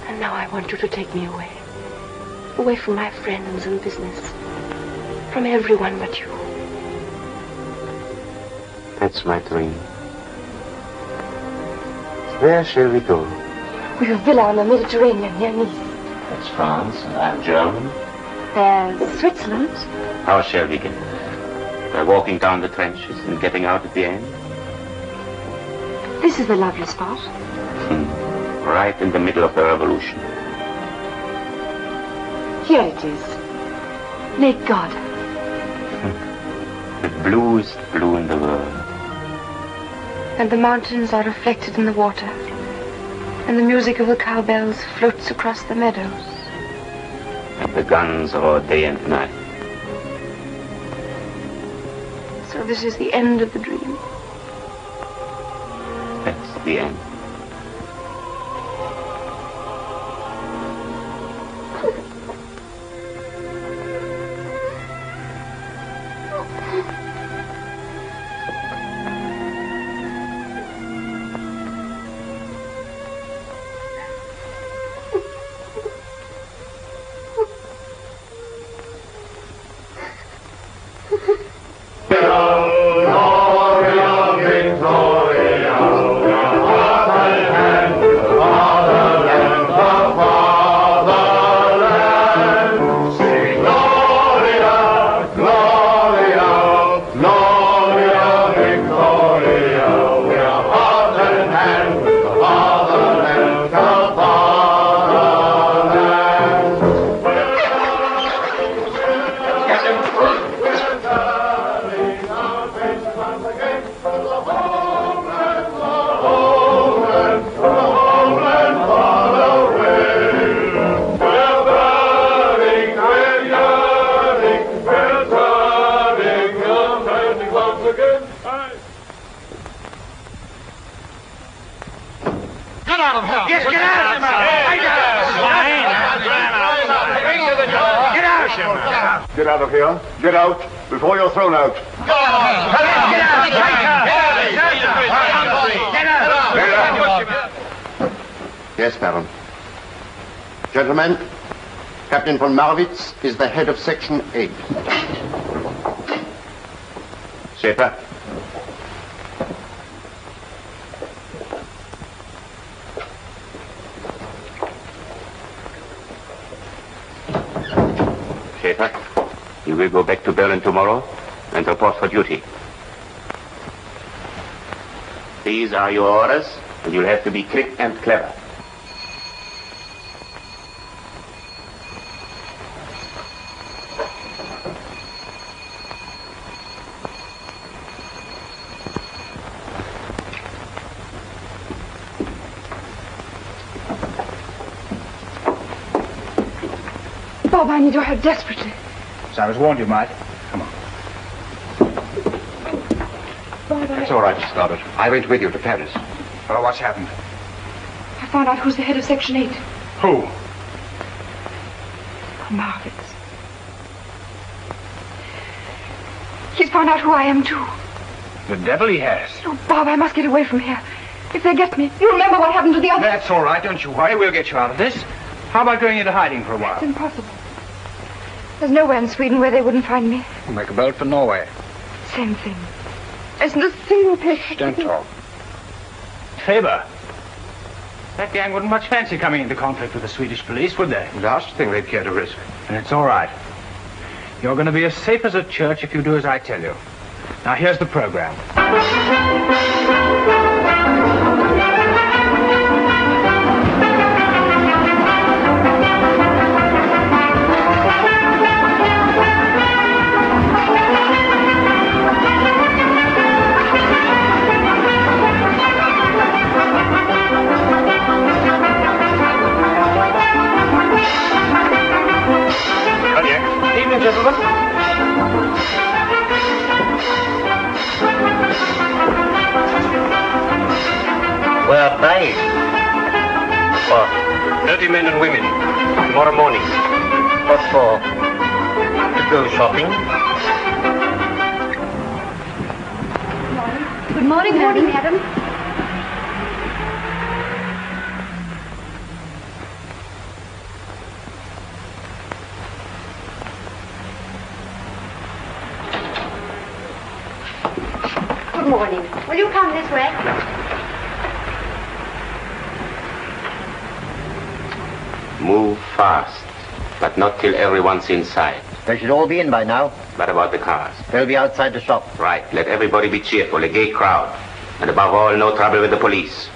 S6: And now I want you to take me away. Away from my friends and business. From everyone but you.
S9: That's my dream. Where shall we go?
S6: We've a villa on the Mediterranean near Nice.
S9: That's France, and I'm German.
S6: There's Switzerland.
S9: How shall we get there? By walking down the trenches and getting out at the end?
S6: This is the lovely spot.
S9: Right in the middle of the revolution.
S6: Here it is. Lake Garda.
S9: The bluest blue in the world.
S6: And the mountains are reflected in the water. And the music of the cowbells floats across the meadows.
S9: And the guns roar day and night.
S6: So this is the end of the dream.
S9: That's the end.
S1: Get out of here. Get out before you're thrown out.
S5: Yes, Baron. Gentlemen, Captain von Marwitz is the head of Section 8.
S9: Schäfer. Schäfer, you will go back to Berlin tomorrow and report for duty. These are your orders, and you'll have to be quick and clever.
S6: Bob, I need your help desperately.
S11: So I was warned you might. Come on.
S6: Bob,
S5: It's all right, Scarlett. I went with you to Paris.
S11: Well, what's happened?
S6: I found out who's the head of Section 8.
S11: Who?
S6: Marwitz. He's found out who I am, too.
S11: The devil he has.
S6: Oh, Bob, I must get away from here. If they get me, you remember what happened to the others.
S11: That's all right, don't you worry. We'll get you out of this. How about going into hiding for a while?
S6: It's impossible. There's nowhere in Sweden where they wouldn't find me.
S11: We'll make a bolt for Norway.
S6: Same thing. There isn't a single place.
S11: Shh, don't talk. Faber. That gang wouldn't much fancy coming into conflict with the Swedish police, would they?
S5: Last thing they'd care to risk.
S11: And it's all right. You're going to be as safe as a church if you do as I tell you. Now, here's the program. Evening, gentlemen.
S16: We're paid. What?
S11: 30 men and women. Tomorrow morning.
S16: What for? To go shopping?
S7: Good morning, madam.
S4: Good morning. Will you come this way?
S9: Move fast, but not till everyone's inside.
S17: They should all be in by now.
S9: What about the cars?
S17: They'll be outside the shop.
S9: Right. Let everybody be cheerful, a gay crowd. And above all, no trouble with the police.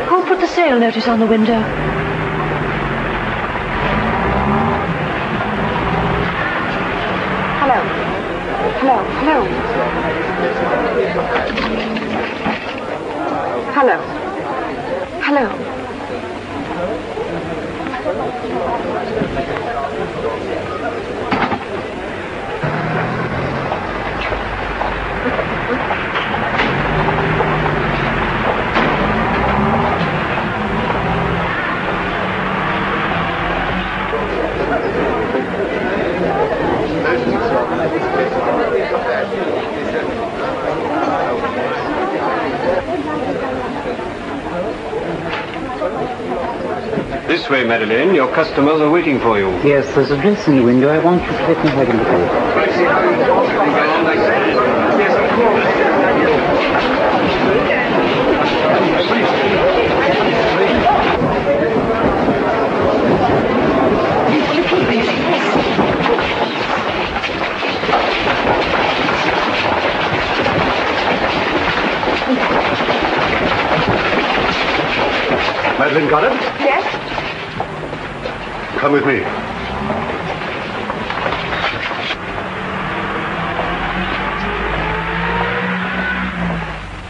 S6: Who put the sale notice on the window? Hello. Hello. Hello. Hello. Hello.
S11: This way, Madeleine. Your customers are waiting for you.
S8: Yes, there's a dress in the window. I want you to let me have a look at
S1: Madeline got it?
S6: Yes?
S1: Come with me.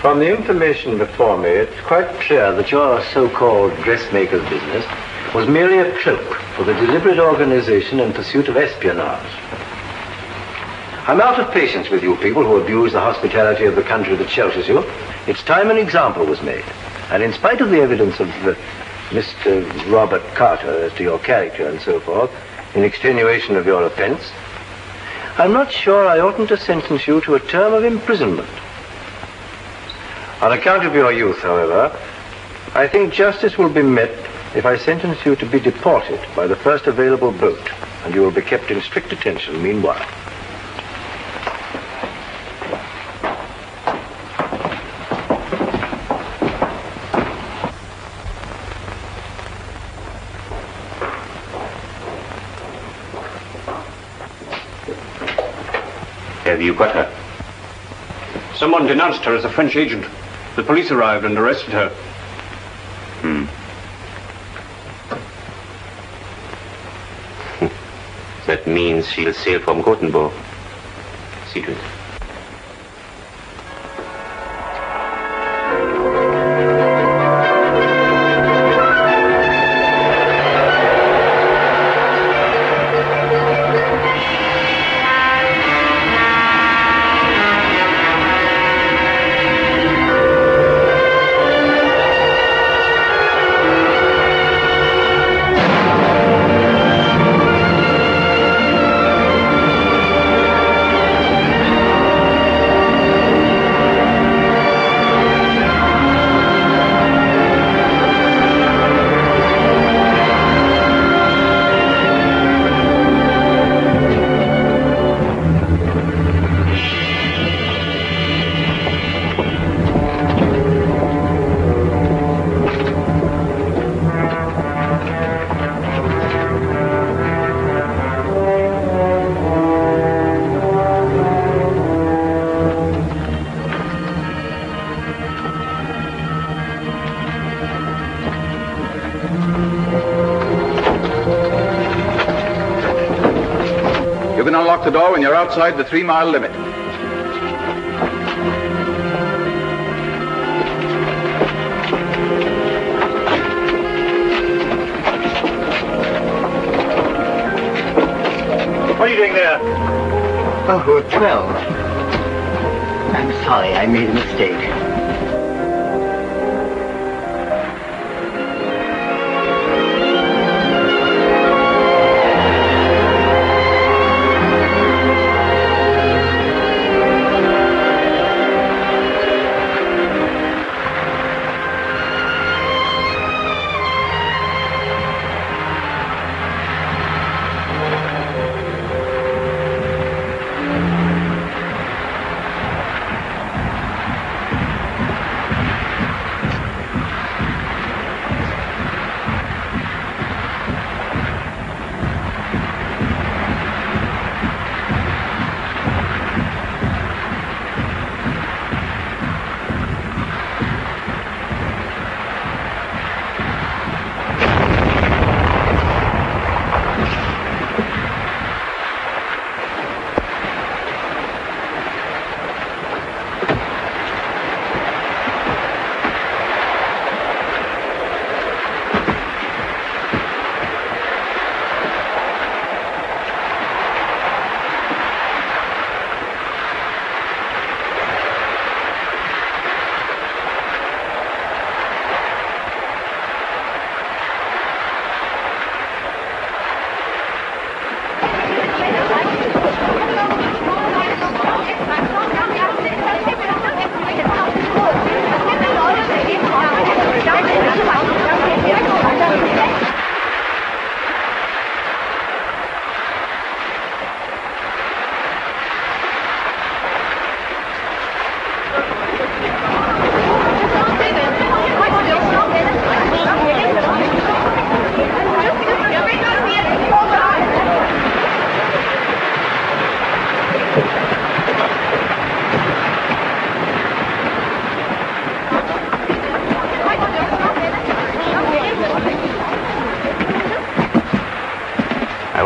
S11: From the information before me, it's quite clear that your so-called dressmaker's business was merely a cloak for the deliberate organization and pursuit of espionage. I'm out of patience with you people who abuse the hospitality of the country that shelters you. It's time an example was made. And in spite of the evidence of Mr. Robert Carter as to your character and so forth, in extenuation of your offense, I'm not sure I oughtn't to sentence you to a term of imprisonment. On account of your youth, however, I think justice will be met if I sentence you to be deported by the first available boat, and you will be kept in strict attention meanwhile.
S9: Have you got her?
S11: Someone denounced her as a French agent. The police arrived and arrested her.
S9: That means she'll sail from Gothenburg. See to it.
S1: You can unlock the door when you're outside the 3-mile limit.
S11: What are you doing there?
S17: Oh, 12. I'm sorry, I made a mistake.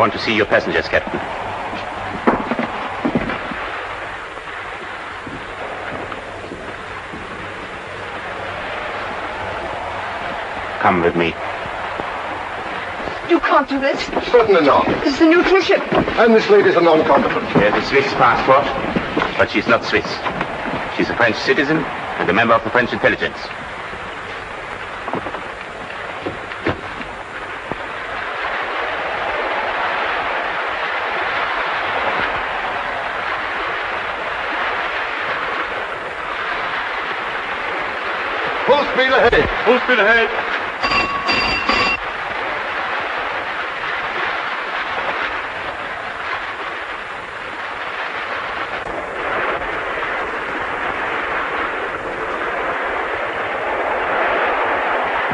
S9: want to see your passengers, Captain. Come with me.
S6: You can't do this.
S5: Certainly not.
S6: This is a neutral ship.
S5: And this lady's a non-combatant.
S9: She has a Swiss passport, but she's not Swiss. She's a French citizen and a member of the French intelligence.
S5: Full speed ahead.
S14: Full speed ahead.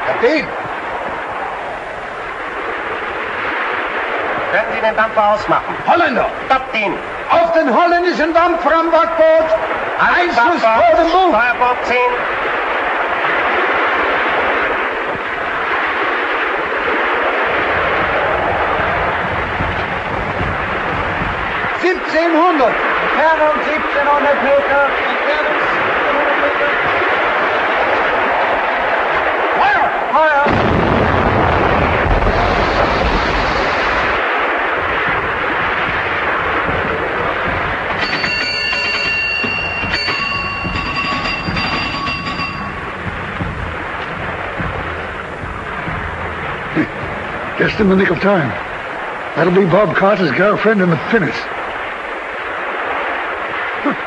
S5: Kapitän!
S16: Können Sie den Dampfer ausmachen?
S8: Holländer!
S16: Kapitän!
S8: Auf den holländischen Dampfer am Backboot! Einschuss vor dem Bug!
S16: Steuerbord 10!
S8: Entfernung 1700 Meter. Entfernung 1700 Meter. Feuer! Feuer!
S1: Just in the nick of time. That'll be Bob Carter's girlfriend in the pinnace.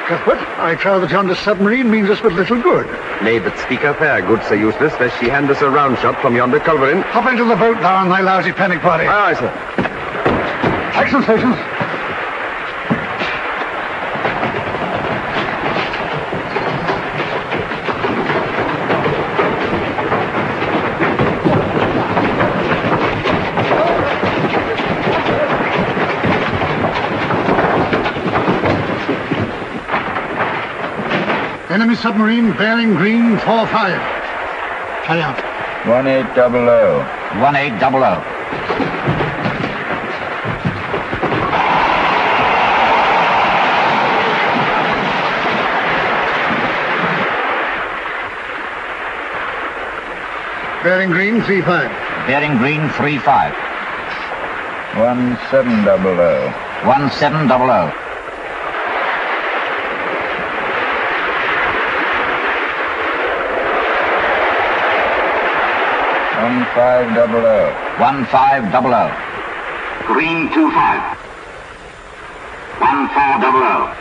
S1: Cuthbert, I trow that yonder submarine means us but little good.
S21: Nay, but speak her fair, goods are useless, lest she hand us a round shot from yonder culverin.
S1: Hop into the boat, thou and thy lousy panic party.
S21: Aye, aye, sir.
S1: Action stations. Enemy submarine bearing green 4-5. Carry out.
S2: 1800.
S21: 1800.
S1: Bearing green 3-5.
S2: Bearing green 3-5. 1700. 1700. 1500. 1500.
S16: Green 25. 1400.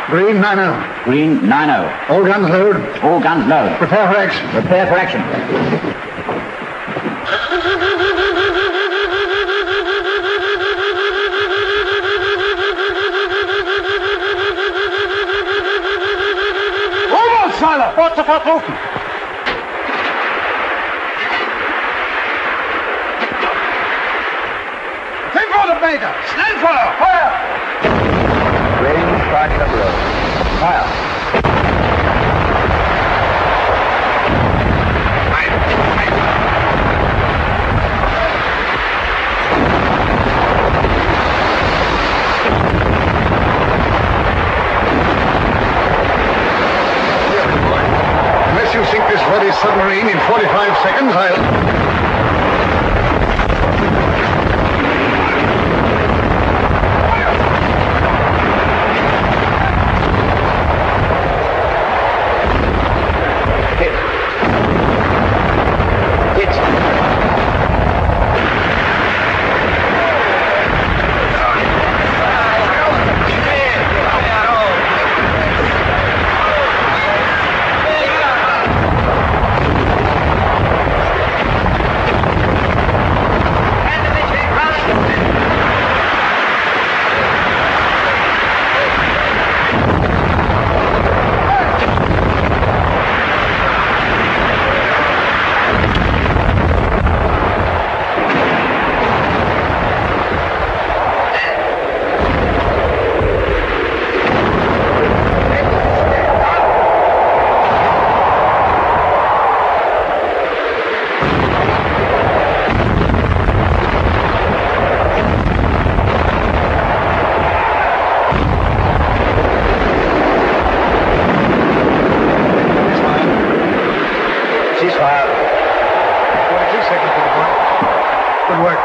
S1: Green 9-0.
S2: Green 9-0.
S1: All guns load.
S2: All guns load.
S1: Prepare for action.
S2: Prepare for action.
S8: Obersteiler! Bord sofort rufen! Meter! Schnellfeuer! Feuer!
S2: Range 500. Fire.
S1: Unless you sink this ruddy submarine in 45 seconds, I'll...
S8: fire. 42 seconds to the point. Good work.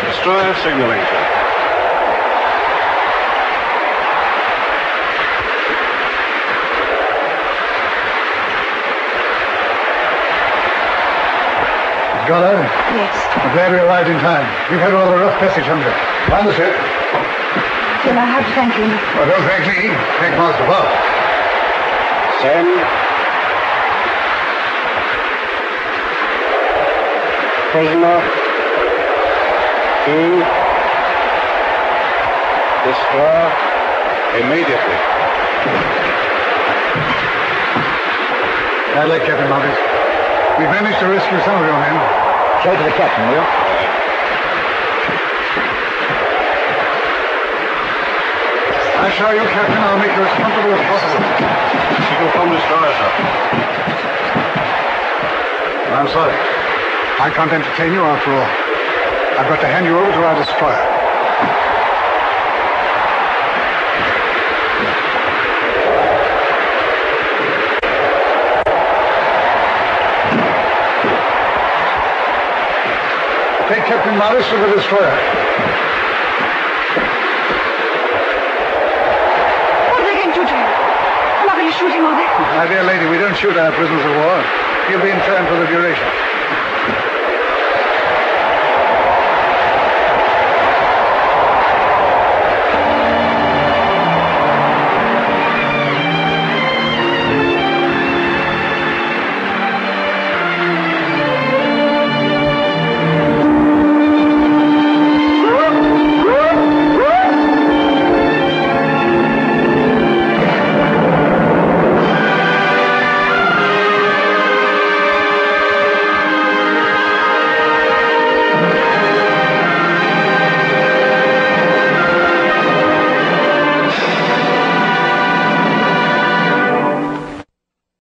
S1: Destroyer signaling, sir.
S8: Got her?
S6: Yes.
S8: I'm glad we arrived in time. You've had rather a rough passage, haven't you? Mind the ship.
S6: Then I have to thank you.
S8: Well, don't thank me. Thank Master Bob.
S16: Send. Prisoner. To. Destroy.
S1: Immediately.
S8: I'd like Captain Marcus. We've managed to rescue some of your men.
S2: Show to the captain, will you?
S8: I assure you, Captain, I'll make you as comfortable as possible.
S1: Signal from destroyer, sir.
S8: I'm sorry. I can't entertain you after all. I've got to hand you over to our destroyer. Take Captain Morris to the destroyer.
S6: What are they going to do to you? I'm not going to shoot him, are they?
S8: My dear lady, we don't shoot our prisoners of war. He'll be interned for the duration.